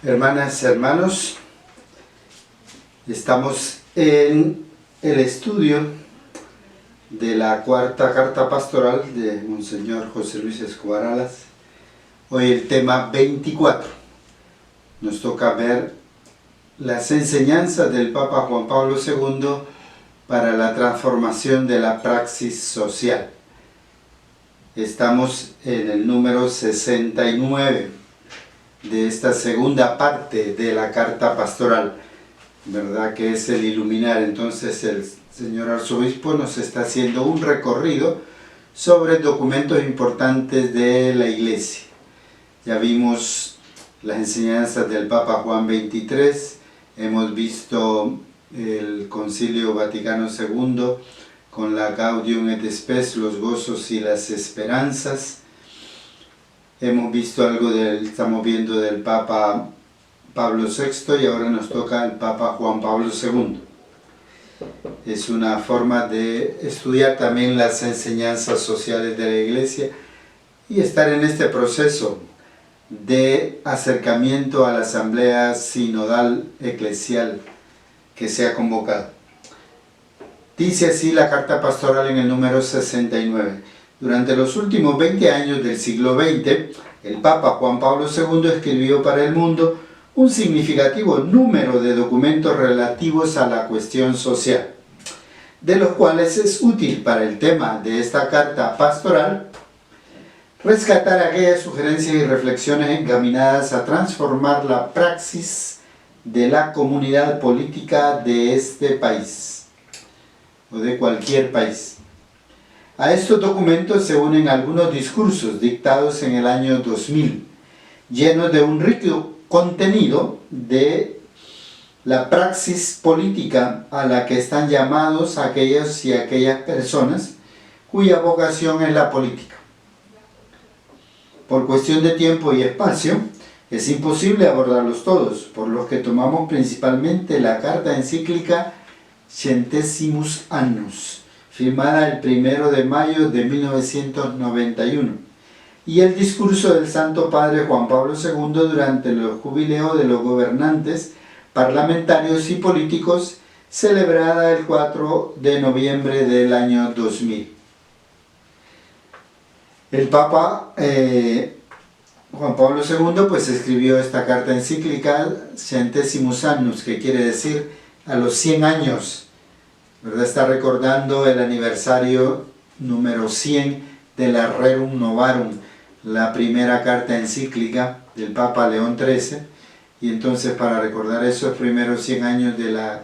Hermanas, hermanos, estamos en el estudio de la cuarta carta pastoral de Monseñor José Luis Escobar Alas. Hoy el tema 24. Nos toca ver las enseñanzas del Papa Juan Pablo II para la transformación de la praxis social. Estamos en el número 69 de esta segunda parte de la carta pastoral, ¿verdad? Que es el iluminar. Entonces el señor arzobispo nos está haciendo un recorrido sobre documentos importantes de la Iglesia. Ya vimos las enseñanzas del Papa Juan XXIII, hemos visto el Concilio Vaticano II con la Gaudium et Spes, los gozos y las esperanzas. Hemos visto algo estamos viendo del Papa Pablo VI y ahora nos toca el Papa Juan Pablo II. Es una forma de estudiar también las enseñanzas sociales de la Iglesia y estar en este proceso de acercamiento a la Asamblea Sinodal Eclesial que se ha convocado. Dice así la carta pastoral en el número 69. Durante los últimos 20 años del siglo XX, el Papa Juan Pablo II escribió para el mundo un significativo número de documentos relativos a la cuestión social, de los cuales es útil para el tema de esta carta pastoral rescatar aquellas sugerencias y reflexiones encaminadas a transformar la praxis de la comunidad política de este país, o de cualquier país. A estos documentos se unen algunos discursos dictados en el año 2000, llenos de un rico contenido de la praxis política a la que están llamados aquellos y aquellas personas cuya vocación es la política. Por cuestión de tiempo y espacio, es imposible abordarlos todos, por lo que tomamos principalmente la carta encíclica Centesimus Annus, firmada el 1 de mayo de 1991, y el discurso del Santo Padre Juan Pablo II durante el jubileo de los gobernantes, parlamentarios y políticos, celebrada el 4 de noviembre del año 2000. El Papa Juan Pablo II pues escribió esta carta encíclica Centesimus Annus, que quiere decir a los 100 años, ¿verdad? Está recordando el aniversario número 100 de la Rerum Novarum, la primera carta encíclica del Papa León XIII, y entonces para recordar esos primeros 100 años de la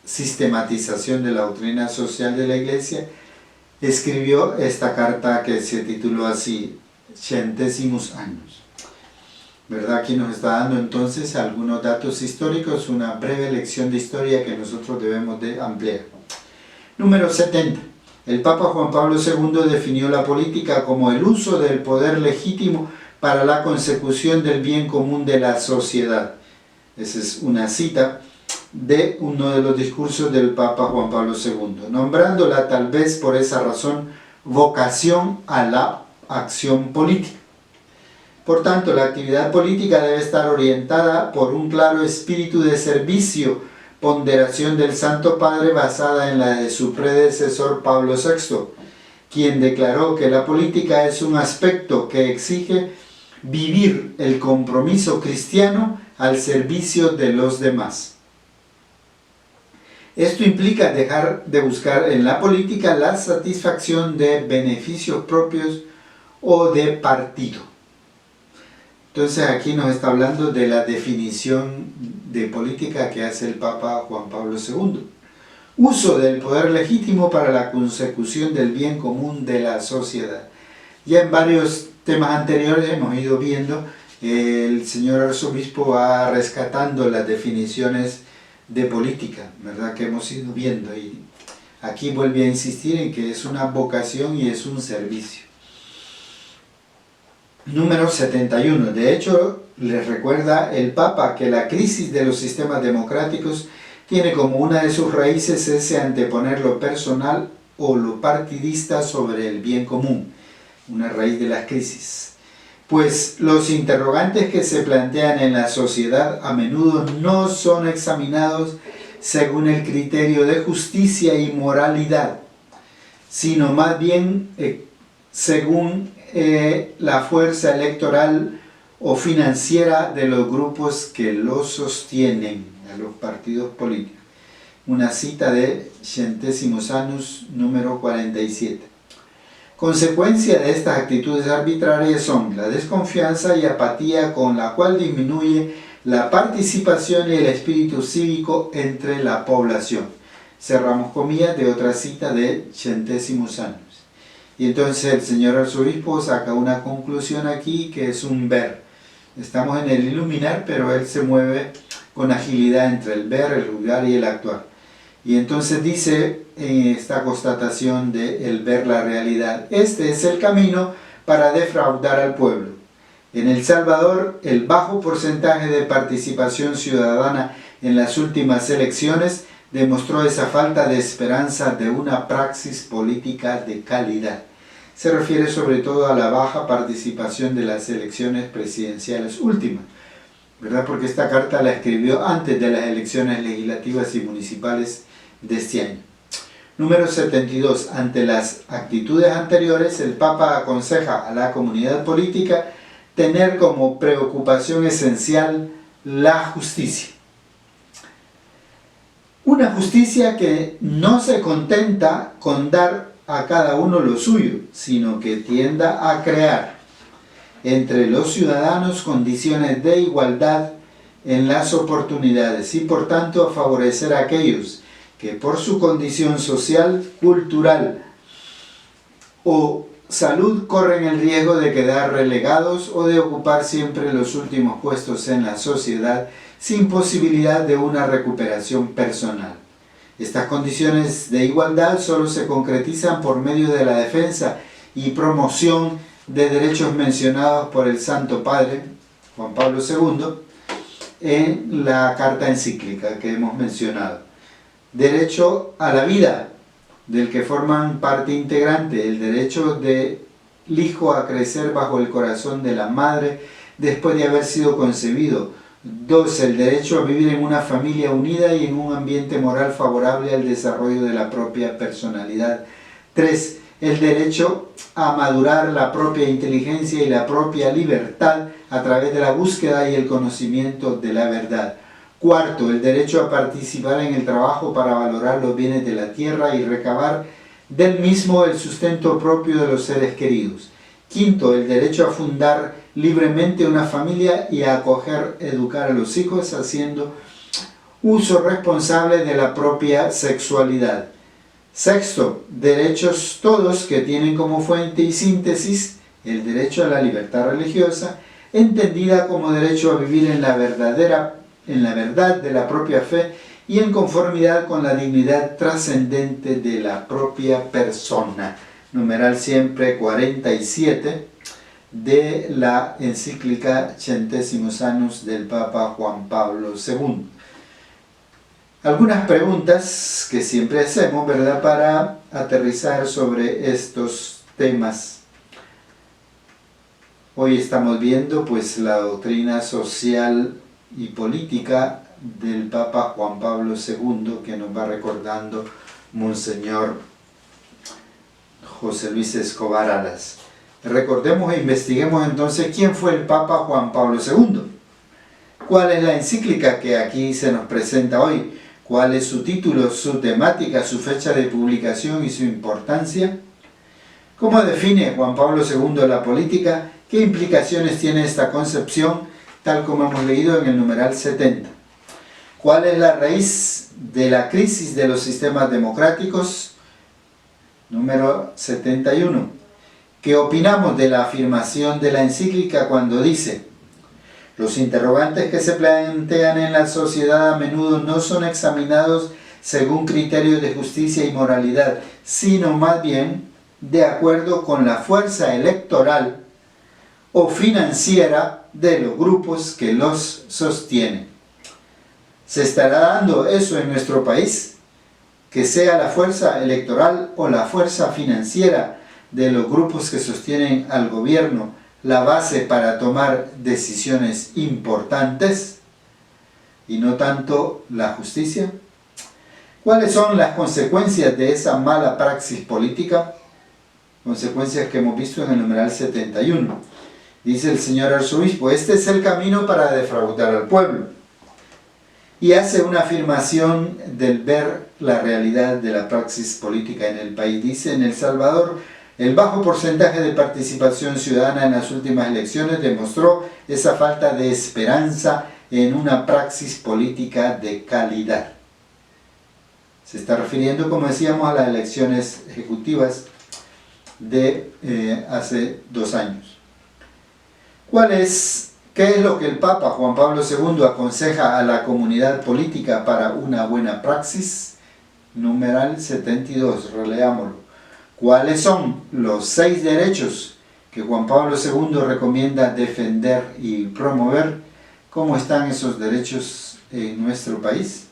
sistematización de la doctrina social de la Iglesia, escribió esta carta que se tituló así, Centesimus Annus. ¿Verdad? Aquí nos está dando entonces algunos datos históricos, una breve lección de historia que nosotros debemos de ampliar. Número 70. El Papa Juan Pablo II definió la política como el uso del poder legítimo para la consecución del bien común de la sociedad. Esa es una cita de uno de los discursos del Papa Juan Pablo II, nombrándola tal vez por esa razón vocación a la acción política. Por tanto, la actividad política debe estar orientada por un claro espíritu de servicio, ponderación del Santo Padre basada en la de su predecesor Pablo VI, quien declaró que la política es un aspecto que exige vivir el compromiso cristiano al servicio de los demás. Esto implica dejar de buscar en la política la satisfacción de beneficios propios o de partido. Entonces aquí nos está hablando de la definición de política que hace el Papa Juan Pablo II. Uso del poder legítimo para la consecución del bien común de la sociedad. Ya en varios temas anteriores hemos ido viendo, el señor arzobispo va rescatando las definiciones de política, ¿verdad? Que hemos ido viendo, y aquí vuelve a insistir en que es una vocación y es un servicio. Número 71. De hecho, les recuerda el Papa que la crisis de los sistemas democráticos tiene como una de sus raíces ese anteponer lo personal o lo partidista sobre el bien común, una raíz de las crisis. Pues los interrogantes que se plantean en la sociedad a menudo no son examinados según el criterio de justicia y moralidad, sino más bien según la fuerza electoral o financiera de los grupos que los sostienen, a los partidos políticos. Una cita de Centésimos Annus número 47. Consecuencia de estas actitudes arbitrarias son la desconfianza y apatía con la cual disminuye la participación y el espíritu cívico entre la población. Cerramos comillas de otra cita de Centésimos Annus. Y entonces el señor arzobispo saca una conclusión aquí que es un ver. Estamos en el iluminar, pero él se mueve con agilidad entre el ver, el juzgar y el actuar. Y entonces dice en esta constatación de el ver la realidad: este es el camino para defraudar al pueblo. En El Salvador, el bajo porcentaje de participación ciudadana en las últimas elecciones demostró esa falta de esperanza de una praxis política de calidad. Se refiere sobre todo a la baja participación de las elecciones presidenciales últimas, ¿verdad? Porque esta carta la escribió antes de las elecciones legislativas y municipales de este año. Número 72. Ante las actitudes anteriores, el Papa aconseja a la comunidad política tener como preocupación esencial la justicia. Una justicia que no se contenta con dar a cada uno lo suyo, sino que tienda a crear entre los ciudadanos condiciones de igualdad en las oportunidades y por tanto a favorecer a aquellos que por su condición social, cultural o salud corren el riesgo de quedar relegados o de ocupar siempre los últimos puestos en la sociedad sin posibilidad de una recuperación personal. Estas condiciones de igualdad solo se concretizan por medio de la defensa y promoción de derechos mencionados por el Santo Padre, Juan Pablo II, en la carta encíclica que hemos mencionado. Derecho a la vida, del que forman parte integrante el derecho del hijo a crecer bajo el corazón de la madre después de haber sido concebido. 2. El derecho a vivir en una familia unida y en un ambiente moral favorable al desarrollo de la propia personalidad. 3. El derecho a madurar la propia inteligencia y la propia libertad a través de la búsqueda y el conocimiento de la verdad. 4. El derecho a participar en el trabajo para valorar los bienes de la tierra y recabar del mismo el sustento propio de los seres queridos. 5. El derecho a fundar libremente una familia y a acoger, educar a los hijos haciendo uso responsable de la propia sexualidad. 6. Derechos todos que tienen como fuente y síntesis el derecho a la libertad religiosa, entendida como derecho a vivir en la verdad de la propia fe y en conformidad con la dignidad trascendente de la propia persona. Numeral siempre 47 de la encíclica Centésimos Annus del Papa Juan Pablo II. Algunas preguntas que siempre hacemos, ¿verdad?, para aterrizar sobre estos temas. Hoy estamos viendo pues la doctrina social y política del Papa Juan Pablo II, que nos va recordando Monseñor José Luis Escobar Alas. Recordemos e investiguemos entonces quién fue el Papa Juan Pablo II. ¿Cuál es la encíclica que aquí se nos presenta hoy? ¿Cuál es su título, su temática, su fecha de publicación y su importancia? ¿Cómo define Juan Pablo II la política? ¿Qué implicaciones tiene esta concepción, tal como hemos leído en el numeral 70? ¿Cuál es la raíz de la crisis de los sistemas democráticos? Número 71. ¿Qué opinamos de la afirmación de la encíclica cuando dice: los interrogantes que se plantean en la sociedad a menudo no son examinados según criterios de justicia y moralidad, sino más bien de acuerdo con la fuerza electoral o financiera de los grupos que los sostienen? ¿Se estará dando eso en nuestro país? Que sea la fuerza electoral o la fuerza financiera de los grupos que sostienen al gobierno la base para tomar decisiones importantes y no tanto la justicia. ¿Cuáles son las consecuencias de esa mala praxis política? Consecuencias que hemos visto en el numeral 71. Dice el señor arzobispo: este es el camino para defraudar al pueblo. Y hace una afirmación del ver la realidad de la praxis política en el país. Dice: en El Salvador, el bajo porcentaje de participación ciudadana en las últimas elecciones demostró esa falta de esperanza en una praxis política de calidad. Se está refiriendo, como decíamos, a las elecciones ejecutivas de hace 2 años. ¿Qué es lo que el Papa Juan Pablo II aconseja a la comunidad política para una buena praxis? Numeral 72, releámoslo. ¿Cuáles son los 6 derechos que Juan Pablo II recomienda defender y promover? ¿Cómo están esos derechos en nuestro país?